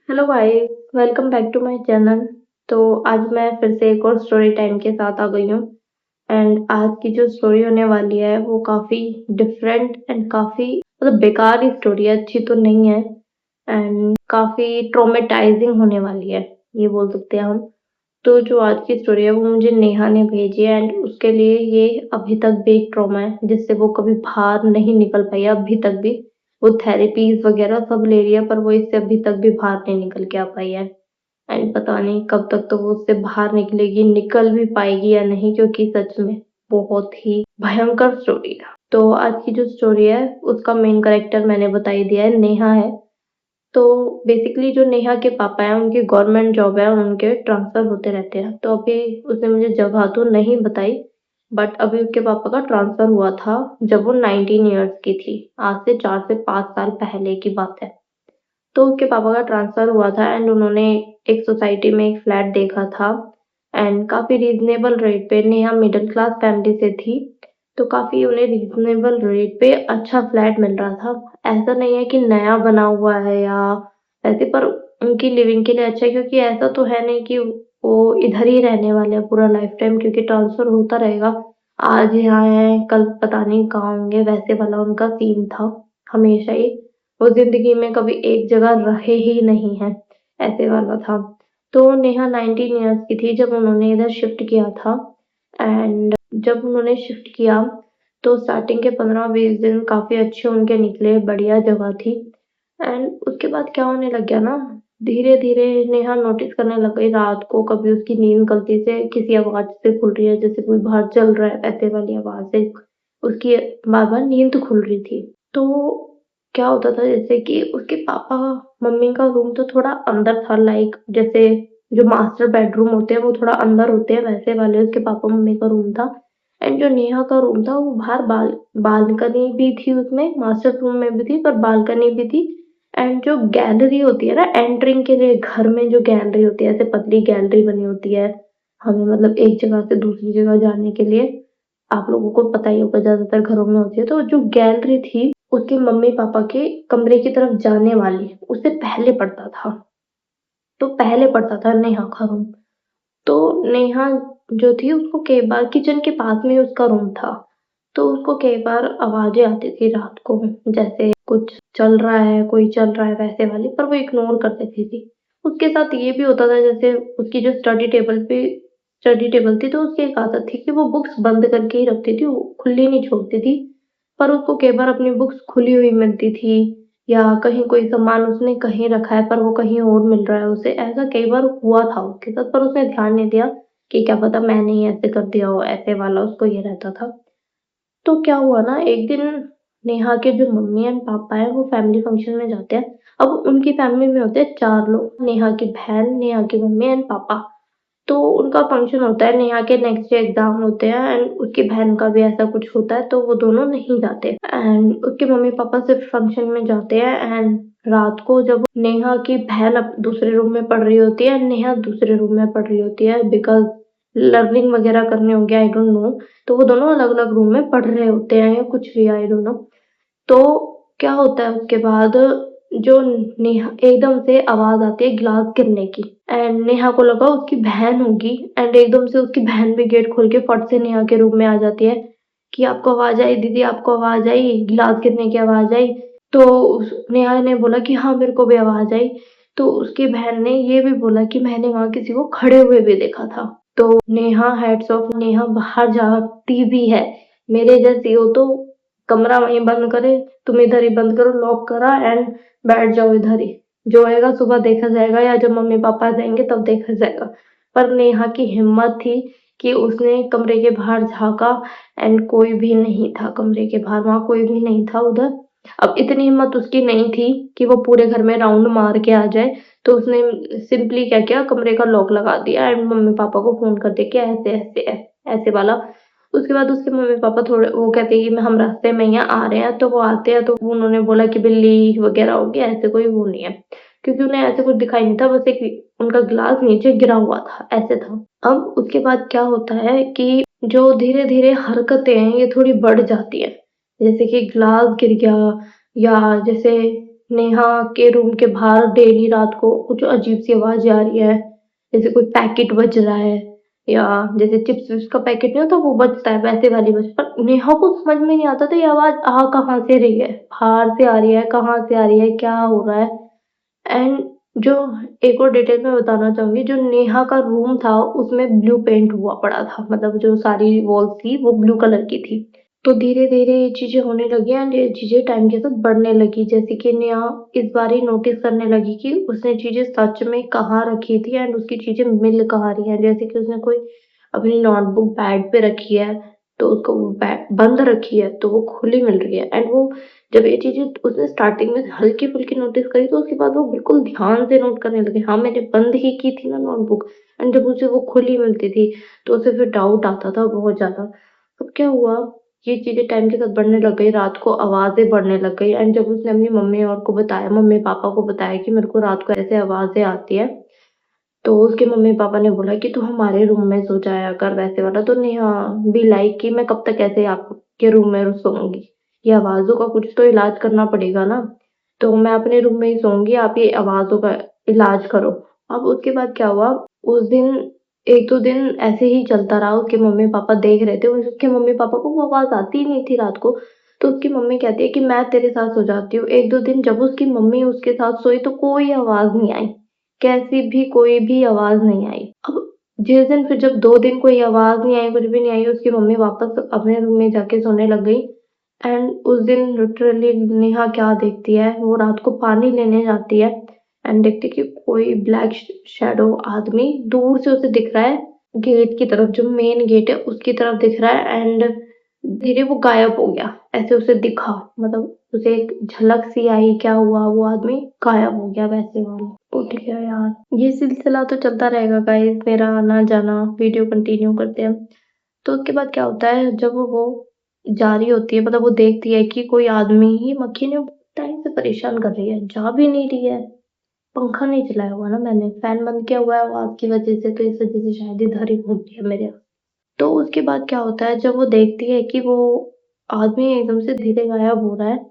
Hello guys, welcome back to my channel. तो आज मैं फिर से एक और स्टोरी टाइम के साथ आ गई हूँ। एंड आज की जो स्टोरी होने वाली है वो काफ़ी डिफरेंट एंड काफ़ी मतलब बेकार ही स्टोरी है, अच्छी तो नहीं है। एंड काफ़ी ट्रॉमेटाइजिंग होने वाली है, ये बोल सकते हैं हम। तो जो आज की स्टोरी है वो मुझे नेहा ने भेजी है एंड उसके लिए ये अभी तक भी एक ट्रॉमा है जिससे वो कभी बाहर नहीं निकल पाई है अभी तक भी। वो थेरेपीज़ वगैरह सब ले रही है पर वो इससे अभी तक भी बाहर नहीं निकल के आ पाई है। एंड पता नहीं कब तक तो वो उससे बाहर निकलेगी, निकल भी पाएगी या नहीं, क्योंकि सच में बहुत ही भयंकर स्टोरी है। तो आज की जो स्टोरी है उसका मेन कैरेक्टर मैंने बता ही दिया है, नेहा है। तो बेसिकली जो नेहा के पापा हैं उनकी गवर्नमेंट जॉब है और उनके ट्रांसफ़र होते रहते हैं। तो अभी उसने मुझे जगह तो नहीं बताई, बट अभी उसके पापा का ट्रांसफ़र हुआ था जब वो 19 इयर्स की थी। आज से 4 से 5 साल पहले की बात है। तो उसके पापा का ट्रांसफ़र हुआ था एंड उन्होंने एक सोसाइटी में एक फ्लैट देखा था एंड काफ़ी रीज़नेबल रेट पे, नेहा मिडल क्लास फैमिली से थी, तो काफ़ी उन्हें रीज़नेबल रेट पे अच्छा फ्लैट मिल रहा था। ऐसा नहीं है कि नया बना हुआ है या ऐसे, पर उनकी लिविंग के लिए अच्छा है, क्योंकि ऐसा तो है नहीं कि वो इधर ही रहने वाले हैं पूरा लाइफ़ टाइम, क्योंकि ट्रांसफ़र होता रहेगा। आज यहाँ हैं, कल पता नहीं कहाँ होंगे, वैसे वाला उनका सीन था हमेशा ही। वो ज़िंदगी में कभी एक जगह रहे ही नहीं हैं, ऐसे वाला था। तो नेहा 19 इयर्स की थी जब उन्होंने इधर शिफ्ट किया था एंड जब उन्होंने शिफ्ट किया तो स्टार्टिंग के 15-20 दिन काफ़ी अच्छे उनके निकले, बढ़िया जगह थी। एंड उसके बाद क्या होने लग गया ना, धीरे-धीरे नेहा नोटिस करने लग गई रात को कभी उसकी नींद गलती से किसी आवाज़ से खुल रही है, जैसे कोई बाहर चल रहा है, वैसे वाली आवाज़ से उसकी बार-बार नींद खुल रही थी। तो क्या होता था जैसे कि उसके पापा मम्मी का रूम तो थोड़ा अंदर था, लाइक जैसे जो मास्टर बेडरूम होते हैं वो थोड़ा अंदर होते हैं, वैसे वाले उसके पापा मम्मी का रूम था। एंड जो नेहा का रूम था वो बाहर बालकनी भी थी, उसमें मास्टर रूम में भी थी पर बालकनी भी थी। एंड जो गैलरी होती है ना एंट्रिंग के लिए, घर में जो गैलरी होती है ऐसे पतली गैलरी बनी होती है हमें, मतलब एक जगह से दूसरी जगह जाने के लिए, आप लोगों को पता ही होगा ज़्यादातर घरों में होती है। तो जो गैलरी थी उसके मम्मी-पापा के कमरे की तरफ जाने वाली, उससे पहले पड़ता था। तो पहले पड़ता था नेहा का रूम। तो नेहा जो थी उसको कई बार किचन के पास में ही उसका रूम था। तो उसको कई बार आवाज़ें आती थी रात को, जैसे कुछ चल रहा है, कोई चल रहा है वैसे वाली, पर वो इग्नोर कर देती थी। उसके साथ ये भी होता था जैसे उसकी जो स्टडी टेबल थी तो उसकी एक आदत थी कि वो बुक्स बंद करके ही रखती थी, वो खुली नहीं छोड़ती थी। पर उसको कई बार अपनी बुक्स खुली हुई मिलती थी या कहीं कोई सामान उसने कहीं रखा है पर वो कहीं और मिल रहा है उसे, ऐसा कई बार हुआ था उसके साथ, पर उसने ध्यान नहीं दिया कि क्या पता मैंने ही ऐसे कर दिया हो, ऐसे वाला उसको ये रहता था। तो क्या हुआ ना, एक दिन नेहा के जो मम्मी एंड पापा हैं वो फैमिली फंक्शन में जाते हैं। अब उनकी फैमिली में होते हैं 4 लोग, नेहा की बहन, नेहा की मम्मी एंड पापा। तो उनका फंक्शन होता है, नेहा के नेक्स्ट डे एग्ज़ाम होते हैं एंड उसकी बहन का भी ऐसा कुछ होता है, तो वो दोनों नहीं जाते एंड उसके मम्मी-पापा सिर्फ फंक्शन में जाते हैं। एंड रात को जब नेहा की बहन दूसरे रूम में पढ़ रही होती है, नेहा दूसरे रूम में पढ़ रही होती है, बिकॉज़ लर्निंग वगैरह करने होंगे, आई डोंट नो। तो वो दोनों अलग-अलग रूम में पढ़ रहे होते हैं या कुछ भी, आई डोंट नो। तो क्या होता है उसके बाद, जो नेहा एकदम से आवाज़ आती है ग्लास गिरने की एंड नेहा को लगा उसकी बहन होगी एंड एकदम से उसकी बहन भी गेट खोल के फट से नेहा के रूम में आ जाती है कि आपको आवाज़ आई दीदी, आपको आवाज़ आई, गिलास गिरने की आवाज़ आई। तो नेहा ने बोला कि हाँ मेरे को भी आवाज़ आई। तो उसकी बहन ने ये भी बोला कि मैंने वहाँ किसी को खड़े हुए भी देखा था। तो नेहा हैट्स ऑफ, नेहा बाहर जाती भी है। मेरे जैसी हो तो कमरा वहीं बंद करे, तुम इधर ही बंद करो, लॉक करा एंड बैठ जाओ इधर ही। जो होएगा सुबह देखा जाएगा या जब मम्मी-पापा आ जाएँगे तब देखा जाएगा। पर नेहा की हिम्मत थी कि उसने कमरे के बाहर झाँका एंड कोई भी नहीं था कमरे के बाहर, वहाँ कोई भी नहीं था उधर। अब इतनी हिम्मत उसकी नहीं थी कि वो पूरे घर में राउंड मार के आ जाए, तो उसने सिंपली क्या किया, कमरे का लॉक लगा दिया एंड मम्मी-पापा को फ़ोन कर दिया कि ऐसे वाला। उसके बाद उसके मम्मी-पापा थोड़े वो कहते हैं कि हम रास्ते में ही हैं, आ रहे हैं, तो वो आते हैं तो उन्होंने बोला कि बिल्ली वगैरह होगी, ऐसे कोई वो नहीं है। क्योंकि उन्हें ऐसे कुछ दिखाई नहीं था, बस एक उनका ग्लास नीचे गिरा हुआ था, ऐसे था। अब उसके बाद क्या होता है कि जो धीरे-धीरे हरकतें हैं ये थोड़ी बढ़ जाती हैं। जैसे कि ग्लास गिर गया या जैसे नेहा के रूम के बाहर डेली रात को कुछ अजीब सी आवाज़ें आ रही है, जैसे कोई पैकेट बज रहा है या जैसे चिप्स-विप्स का पैकेट नहीं होता वो बजता है वैसे वाली बज पर नेहा को समझ में नहीं आता था ये आवाज़ आ कहाँ से रही है? बाहर से आ रही है, कहाँ से आ रही है, क्या हो रहा है? एंड जो एक और डिटेल मैं बताना चाहूँगी, जो नेहा का रूम था उसमें ब्लू पेंट हुआ पड़ा था, मतलब जो सारी वॉल्स थी वो ब्लू कलर की थी। तो धीरे-धीरे ये चीज़ें होने लगी एंड ये चीज़ें टाइम के साथ बढ़ने लगी, जैसे कि नेहा इस बार ही नोटिस करने लगी कि उसने चीज़ें सच में कहाँ रखी थी एंड उसकी चीज़ें मिल कहाँ रही हैं। जैसे कि उसने कोई अपनी नोटबुक बेड पे रखी है, तो उसको बै बंद रखी है, तो वो खुली मिल रही है एंड वो जब ये चीज़ें उसने स्टार्टिंग में हल्की-फुल्की नोटिस करी, तो उसके बाद वो बिल्कुल ध्यान से नोट करने लगी। हाँ, मैंने बंद ही की थी ना नोटबुक एंड जब उसे वो खुली मिलती थी, तो उसे फिर डाउट आता था बहुत ज़्यादा। अब क्या हुआ, ये चीज़ें टाइम के साथ बढ़ने लग गई, रात को आवाज़ें बढ़ने लग गई एंड जब उसने अपनी मम्मी और को बताया, मम्मी-पापा को बताया कि मेरे को रात को ऐसे आवाज़ें आती हैं, तो उसके मम्मी-पापा ने बोला कि तू हमारे रूम में सो जाया कर वैसे वाला, तो नेहा बी लाइक कि मैं कब तक ऐसे आपके रूम में सोऊँगी? ये आवाज़ों का कुछ तो इलाज करना पड़ेगा ना, तो मैं अपने रूम में ही सोऊँगी, आप ये आवाज़ों का इलाज करो। अब उसके बाद क्या हुआ, उस दिन 1-2 दिन ऐसे ही चलता रहा, उसके मम्मी-पापा देख रहे थे, उसके मम्मी-पापा को वो आवाज़ आती ही नहीं थी रात को, तो उसकी मम्मी कहती है कि मैं तेरे साथ सो जाती हूँ। 1-2 दिन जब उसकी मम्मी उसके साथ सोई तो कोई आवाज़ नहीं आई। कैसी भी कोई भी आवाज़ नहीं आई। अब जिस दिन फिर जब 2 दिन कोई आवाज़ नहीं आई, कुछ भी नहीं आई, उसकी मम्मी वापस अपने रूम में जाके सोने लग गई एंड उस दिन लिटरली नेहा क्या देखती है, वो रात को पानी लेने जाती है एंड देखती है कि कोई ब्लैक शैडो आदमी दूर से उसे दिख रहा है, गेट की तरफ, जो मेन गेट है उसकी तरफ दिख रहा है एंड धीरे वो गायब हो गया। ऐसे उसे दिखा, मतलब उसे एक झलक सी आई, क्या हुआ, वो आदमी गायब हो गया वैसे वाला। उठ गया यार। ये सिलसिला तो चलता रहेगा गाइस, मेरा आना जाना, वीडियो कंटिन्यू करते हैं। तो उसके बाद क्या होता है, जब वो जा रही होती है, मतलब वो देखती है कि कोई आदमी ही मक्खी ने टाइम से परेशान कर रही है, जा भी नहीं रही है। पंखा नहीं चलाया हुआ ना मैंने, फैन बंद किया हुआ है आवाज की वजह से, तो इस वजह से शायद इधर ही घूमती है मेरे। तो उसके बाद क्या होता है, जब वो देखती है कि वो आदमी एकदम से धीरे गायब हो रहा है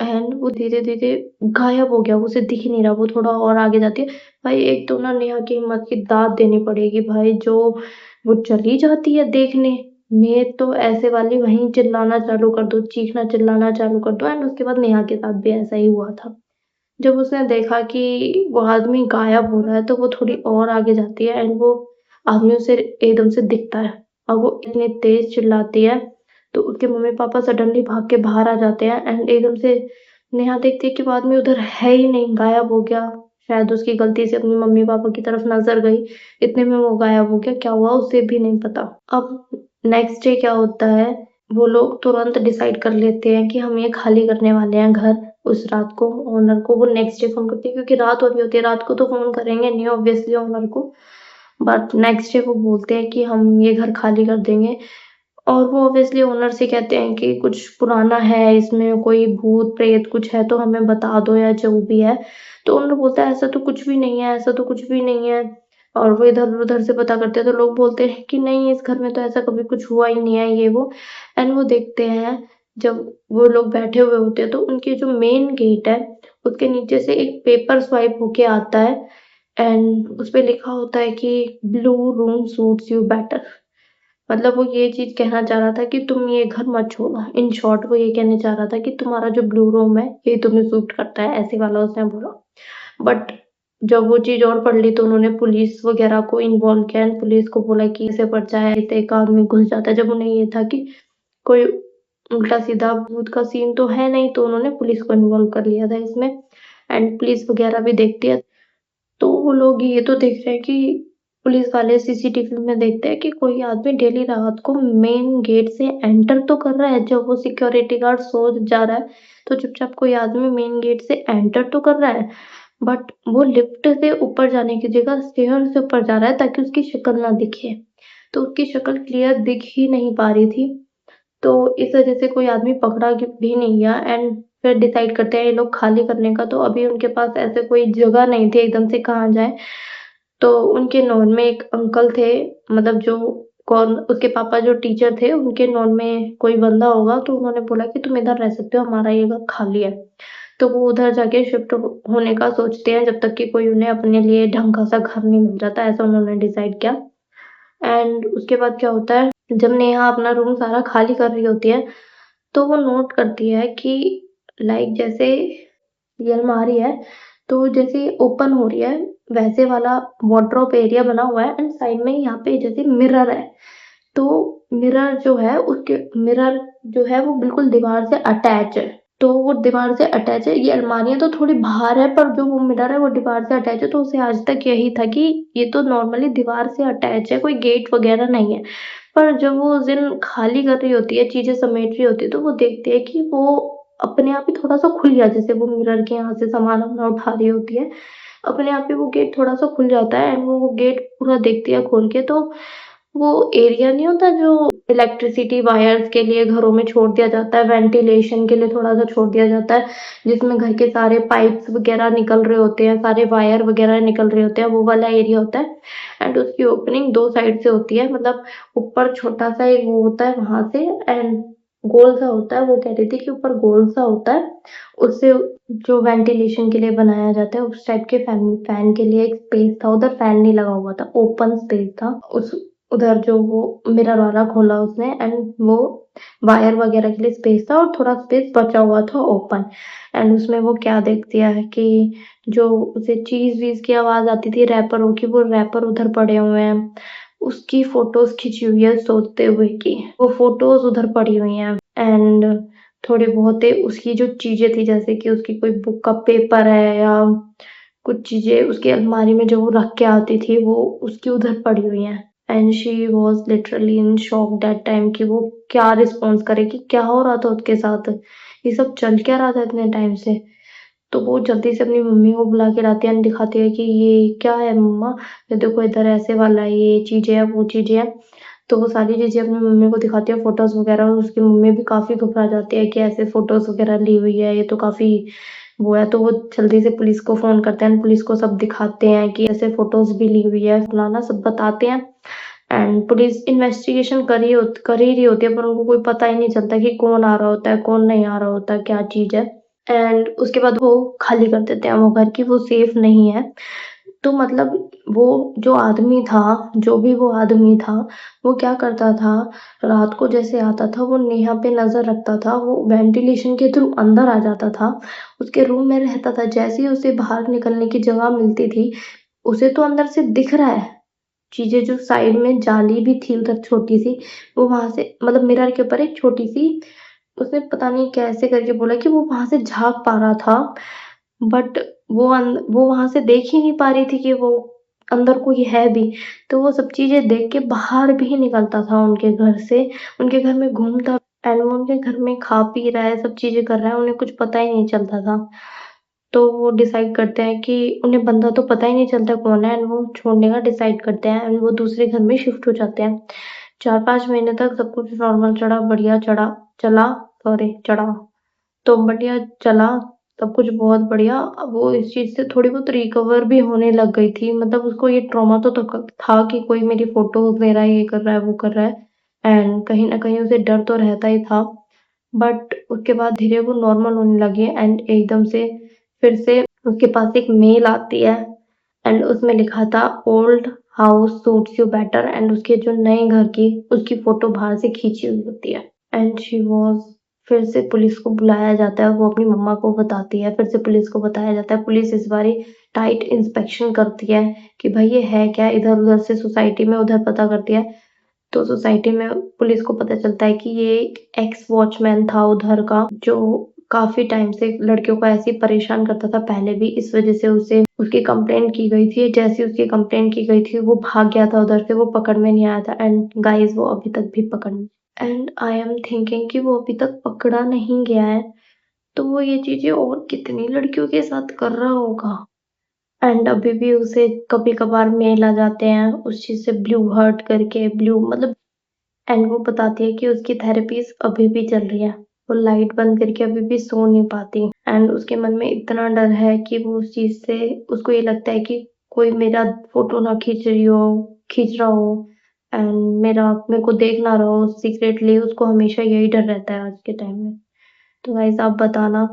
एंड वो धीरे-धीरे गायब हो गया, वो उसे दिख ही नहीं रहा, वो थोड़ा और आगे जाती है। भाई एक तो ना नेहा की हिम्मत की दाद देनी पड़ेगी भाई, जो वो चली जाती है देखने, मैं तो ऐसे वाली वहीं चिल्लाना चालू कर दो, चीखना चिल्लाना चालू कर दो एंड उसके बाद नेहा के साथ भी ऐसा ही हुआ था। जब उसने देखा कि वो आदमी गायब हो रहा है, तो वो थोड़ी और आगे जाती है एंड वो आदमी उसे एकदम से दिखता है और वो इतनी तेज़ चिल्लाती है, तो उसके मम्मी-पापा सडनली भाग के बाहर आ जाते हैं एंड एकदम से नेहा देखती है कि वो आदमी उधर है ही नहीं, गायब हो गया। शायद उसकी गलती से अपने मम्मी-पापा की तरफ नज़र गई, इतने में वो गायब हो गया, क्या हुआ उसे भी नहीं पता। अब नेक्स्ट डे क्या होता है, वो लोग तुरंत डिसाइड कर लेते हैं कि हम ये खाली करने वाले हैं घर। उस रात को ओनर को वो नेक्स्ट डे फ़ोन करती है, क्योंकि रात हो रही होती है, रात को तो फ़ोन करेंगे नहीं ऑब्वियसली ओनर को। बट नेक्स्ट डे वो बोलते हैं कि हम ये घर खाली कर देंगे और वो ऑब्वियसली ओनर से कहते हैं कि कुछ पुराना है, इसमें कोई भूत-प्रेत कुछ है तो हमें बता दो या जो भी है। तो ओनर बोलता है ऐसा तो कुछ भी नहीं है, ऐसा तो कुछ भी नहीं है। और वो इधर-उधर से पता करते हैं तो लोग बोलते हैं कि नहीं, इस घर में तो ऐसा कभी कुछ हुआ ही नहीं है, ये वो। एंड वो देखते हैं, जब वो लोग बैठे हुए होते हैं तो उनके जो मेन गेट है, उसके नीचे से एक पेपर स्वाइप होके आता है एंड उसपे लिखा होता है कि blue room suits you better. मतलब वो ये चीज़ कहना चाह रहा था कि तुम ये घर मत छोड़ो। इन शॉर्ट वो ये कहना चाह रहा था कि तुम्हारा जो ब्लू रूम है, ये तुम्हें सूट करता है, ऐसे वाला उसने बोला। बट जब वो चीज़ और पढ़ ली तो उन्होंने पुलिस वगैरह को इन्वॉल्व किया एंड पुलिस को बोला कि ऐसे पर्चा है, तो एक आदमी घुस जाता है। जब उन्हें ये था कि कोई उल्टा-सीधा भूत का सीन तो है नहीं, तो उन्होंने पुलिस को इन्वॉल्व कर लिया था इसमें एंड पुलिस वगैरह भी देखती है। तो वो लोग ये तो देख रहे हैं कि पुलिस वाले सीसीटीवी में देखते हैं कि कोई आदमी डेली रात को मेन गेट से एंटर तो कर रहा है। जब वो सिक्योरिटी गार्ड सो जा रहा है, तो चुपचाप कोई आदमी मेन गेट से एंटर तो कर रहा है, बट वो लिफ्ट से ऊपर जाने की जगह स्टेयर से ऊपर जा रहा है ताकि उसकी शक्ल ना दिखे। तो उसकी शक्ल क्लियर दिख ही नहीं पा रही थी। तो इस वजह से कोई आदमी पकड़ा भी नहीं गया एंड फिर डिसाइड करते हैं ये लोग खाली करने का, तो अभी उनके पास ऐसे कोई जगह नहीं थी एकदम से कहाँ जाएँ। तो उनके नॉन में एक अंकल थे, मतलब जो कौन उसके पापा जो टीचर थे, उनके नॉन में कोई बंदा होगा, तो उन्होंने बोला कि तुम इधर रह सकते हो, हमारा ये घर खाली है। तो वो उधर जाके शिफ्ट होने का सोचते हैं जब तक कि कोई उन्हें अपने लिए ढंग का सा घर नहीं मिल जाता, ऐसा उन्होंने डिसाइड किया। एंड उसके बाद क्या होता है, जब नेहा अपना रूम सारा खाली कर रही होती है, तो वो नोट करती है कि लाइक जैसे ये अलमारी है, तो जैसे ओपन हो रही है, वैसे वाला वार्डरोब एरिया बना हुआ है एंड साइड में यहाँ पे जैसे मिरर है। तो मिरर जो है उसके मिरर जो है वो बिल्कुल दीवार से अटैच है। तो वो दीवार से अटैच है, ये अलमारियाँ तो थोड़ी बाहर है पर जो वो मिरर है वो दीवार से अटैच है, तो उसे आज तक यही था कि ये तो नॉर्मली दीवार से अटैच है, कोई गेट वगैरह नहीं है। पर जब वो उस दिन खाली कर रही होती है, चीज़ें समेट रही होती है, तो वो देखती है कि वो अपने आप ही थोड़ा-सा खुल गया, जैसे वो मिरर के यहाँ से सामान-वामान उठा रही होती है, अपने आप ही वो गेट थोड़ा-सा खुल जाता है एंड वो गेट पूरा देखती है खोल के, तो वो एरिया नहीं होता जो इलेक्ट्रिसिटी वायर्स के लिए घरों में छोड़ दिया जाता है, वेंटिलेशन के लिए थोड़ा-सा छोड़ दिया जाता है, जिसमें घर के सारे पाइप्स वगैरह निकल रहे होते हैं, सारे वायर वगैरह निकल रहे होते हैं, वो वाला एरिया होता है। एंड उसकी ओपनिंग 2 साइड से होती है, मतलब ऊपर छोटा-सा एक वो होता है वहाँ से एंड गोल सा होता है, वो कह रही थी कि ऊपर गोल सा होता है, उससे जो वेंटिलेशन के लिए बनाया जाता है, उस टाइप के फैन फैन के लिए एक स्पेस था, उधर फैन नहीं लगा हुआ था, ओपन स्पेस था। उस उधर जो वो मिरर वाला खोला उसने एंड वो वायर वगैरह के लिए स्पेस था और थोड़ा स्पेस बचा हुआ था ओपन। एंड उसमें वो क्या देखती है कि जो उसे चीज़-वीज़ की आवाज़ आती थी रैपरों की, वो रैपर उधर पड़े हुए हैं। उसकी फ़ोटोज़ खिंची हुई है सोते हुए की, वो फ़ोटोज़ उधर पड़ी हुई हैं एंड थोड़े बहुते उसकी जो चीज़ें थी, जैसे कि उसकी कोई बुक का पेपर है या कुछ चीज़ें उसकी अलमारी में जो वो रख के आती थी, वो उसकी उधर पड़ी हुई हैं। And she was literally in shock that time कि वो क्या रिस्पॉन्स करे, कि क्या हो रहा था उसके साथ? ये सब चल क्या रहा था इतने टाइम से? तो वो जल्दी से अपनी मम्मी को बुला के लाती है एंड दिखाती है कि ये क्या है मम्मा? ये देखो इधर ऐसे वाला है, ये चीज़ें हैं, वो चीज़ें हैं। तो वो सारी चीज़ें अपनी मम्मी को दिखाती है, फ़ोटोज़ वगैरह, और उसकी मम्मी भी काफ़ी घबरा जाती है कि ऐसे फ़ोटोज़ वगैरह ली हुई है, ये तो काफ़ी वो है। तो वो जल्दी से पुलिस को फ़ोन करते हैं, पुलिस को सब दिखाते हैं कि ऐसे फ़ोटोज़ भी ली हुई है, फलाना सब बताते हैं। एंड पुलिस इन्वेस्टिगेशन कर ही रही होती है, पर उनको कोई पता ही नहीं चलता कि कौन आ रहा होता है, कौन नहीं आ रहा होता, क्या चीज़ है। एंड उसके बाद वो खाली कर देते हैं वो घर, कि वो सेफ नहीं है। तो मतलब वो जो आदमी था, जो भी वो आदमी था, वो क्या करता था, रात को जैसे आता था, वो नेहा पे नज़र रखता था, वो वेंटिलेशन के थ्रू अंदर आ जाता था, उसके रूम में रहता था। जैसे ही उसे बाहर निकलने की जगह मिलती थी, उसे तो अंदर से दिख रहा है, चीज़ें जो साइड में जाली भी थी उधर छोटी-सी, वो वहाँ से मतलब मिरर के ऊपर एक छोटी-सी, उसने पता नहीं कैसे करके बोला कि वो वहाँ से झाँक पा रहा था, बट वो वहाँ से देख ही नहीं पा रही थी कि वो अंदर कोई है भी। तो वो सब चीज़ें देख के बाहर भी निकलता था उनके घर से, उनके घर में घूमता एंड वो उनके घर में खा-पी रहा है, सब चीज़ें कर रहा है, उन्हें कुछ पता ही नहीं चलता था। तो वो डिसाइड करते हैं कि उन्हें बंदा तो पता ही नहीं चलता कौन है एंड वो छोड़ने का डिसाइड करते हैं एंड वो दूसरे घर में शिफ्ट हो जाते हैं। 4-5 महीने तक सब कुछ नॉर्मल चढ़ा। तो बढ़िया चला, सब कुछ बहुत बढ़िया। अब वो इस चीज़ से थोड़ी बहुत रिकवर भी होने लग गई थी। मतलब उसको ये ट्रॉमा तो तक था कि कोई मेरी फ़ोटोज़ ले रहा है, ये कर रहा है, वो कर रहा है एंड कहीं न कहीं उसे डर तो रहता ही था। बट उसके बाद धीरे वो नॉर्मल होने लगी एंड एकदम से फिर से उसके पास एक मेल आती है एंड उसमें लिखा था old house suits you better and उसके जो नए घर की उसकी फ़ोटो बाहर से खींची हुई होती है। एंड शी वाज़ फिर से पुलिस को बुलाया जाता है, वो अपनी मम्मा को बताती है, फिर से पुलिस को बताया जाता है। पुलिस इस बारी टाइट इंस्पेक्शन करती है कि भाई ये है क्या? इधर-उधर से सोसाइटी में उधर पता करती है। तो सोसाइटी में पुलिस को पता चलता है कि ये एक एक्स वॉचमैन था उधर का, जो काफ़ी टाइम से लड़कियों को ऐसे ही परेशान करता था पहले भी, इस वज़ह से उसे उसकी कंप्लेंट की गई थी। जैसे ही उसकी कंप्लेंट की गई थी, वो भाग गया था उधर से, वो पकड़ में नहीं आया था एंड गाइज़ वो अभी तक भी पकड़ में, एंड आई एम थिंकिंग कि वो अभी तक पकड़ा नहीं गया है, तो वो ये चीज़ें और कितनी लड़कियों के साथ कर रहा होगा। एंड अभी भी उसे कभी-कभार मेल आ जाते हैं उस चीज़ से, ब्लू हार्ट करके, ब्लू मतलब, एंड वो बताती है कि उसकी थेरेपीज़ अभी भी चल रही है। वो लाइट बंद करके अभी भी सो नहीं पाती एंड उसके मन में इतना डर है कि वो उस चीज़ से, उसको ये लगता है कि कोई मेरा फ़ोटो ना खींच रहा हो एंड मेरे को देख ना रहा हो सीक्रेटली, उसको हमेशा यही डर रहता है आज के टाइम में। तो गाइज़ आप बताना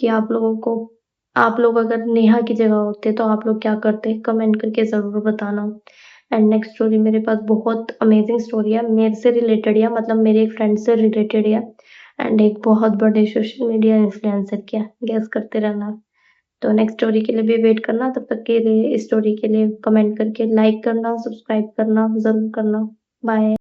कि आप लोग अगर नेहा की जगह होते तो आप लोग क्या करते? कमेंट करके ज़रूर बताना। एंड नेक्स्ट स्टोरी मेरे पास बहुत अमेज़िंग स्टोरी है, मेरे से रिलेटेड है, मतलब मेरे एक फ्रेंड से रिलेटेड है एंड एक बहुत बड़े सोशल मीडिया इन्फ्लुएंसर की है, गेस करते रहना। तो नेक्स्ट स्टोरी के लिए भी वेट करना, तब तक के लिए इस स्टोरी के लिए कमेंट करके लाइक करना, सब्सक्राइब करना ज़रूर करना। बाय।